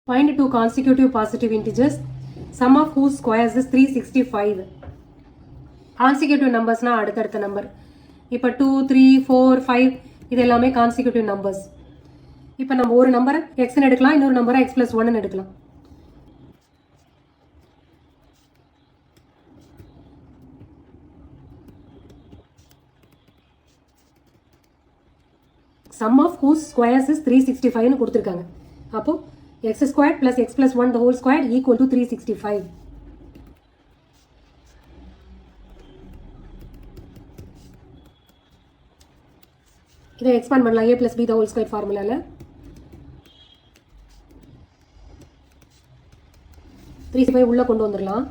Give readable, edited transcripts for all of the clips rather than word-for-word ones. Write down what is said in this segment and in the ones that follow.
Find two consecutive positive integers, sum of whose squares is 365. Consecutive numbers na அடுத்தடுத்த number. இப்போ 2, 3, 4, 5 இது எல்லாமே consecutive numbers. இப்போ நம்ம ஒரு நம்பரை xன்னு எடுக்கலாம், இன்னொரு நம்பரை x plus 1ன்னு எடுக்கலாம். Sum of whose squares is 365ன்னு கொடுத்துருக்காங்க. அப்போ x squared plus x plus 1 the whole squared equal to 365. இதை எக்ஸ்பாண்ட் பண்ணலாம் a plus b the whole squared ஃபார்முலால. 365 உள்ள கொண்டு வந்துடலாம்.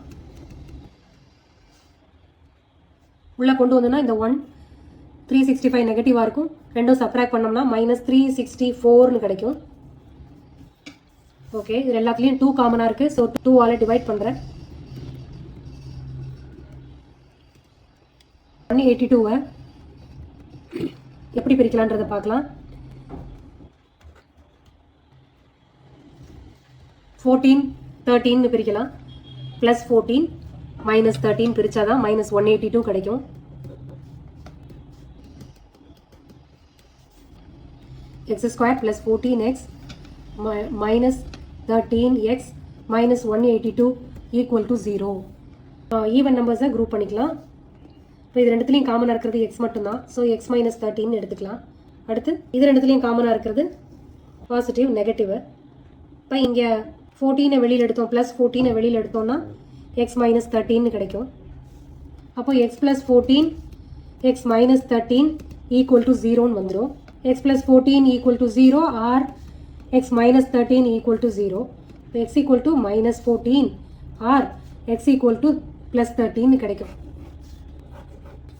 உள்ள கொண்டு வந்தோம்னா இந்த 1 365 நெகட்டிவாக இருக்கும். ரெண்டும் சப்ராக்ட் பண்ணோம்னா -364ன்னு கிடைக்கும். ஓகே, இது எல்லாத்துலேயும் 2 காமனாக இருக்குது. ஸோ 2ஆல் டிவைட் பண்ணுறேன். 182வை எப்படி பிரிக்கலான்றதை பார்க்கலாம். 14 13ன்னு பிரிக்கலாம். +14 -13 பிரித்தாதான் -182 கிடைக்கும். x squared plus 14x minus 13x minus 182 equal to 0. Even நம்பர்ஸை குரூப் பண்ணிக்கலாம். இப்போ இது ரெண்டுத்துலேயும் காமனாக இருக்கிறது x மட்டும்தான். ஸோ x minus 13 எடுத்துக்கலாம். அடுத்து இது ரெண்டுத்துலேயும் காமனாக இருக்கிறது பாசிட்டிவ் நெகட்டிவ். இப்போ இங்கே 14 வெளியில் எடுத்தோம், +14 வெளியில் எடுத்தோம்னா x minus 13 கிடைக்கும். அப்போ x plus 14 x minus 13 equal to 0ன்னு வந்துடும். x plus 14 equal to 0 or x minus 13 equal to 0. x equal to -14 or x equal to +13 கிடைக்கும்.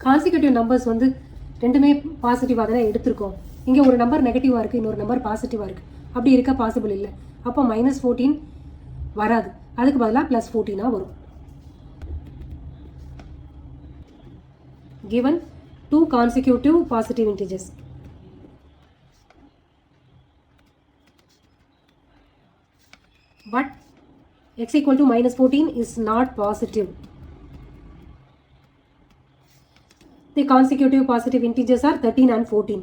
கான்சிக்யூட்டிவ் நம்பர்ஸ் வந்து ரெண்டுமே பாசிட்டிவாக தானே எடுத்திருக்கோம். இங்கே ஒரு நம்பர் நெகட்டிவாக இருக்குது, இன்னொரு நம்பர் பாசிட்டிவாக இருக்குது. அப்படி இருக்க பாசிபிள் இல்லை. அப்போ -14 வராது, அதுக்கு பதிலாக +14 வரும். given two consecutive positive integers. But x equal to -14 is not positive. The consecutive positive integers are 13 and 14.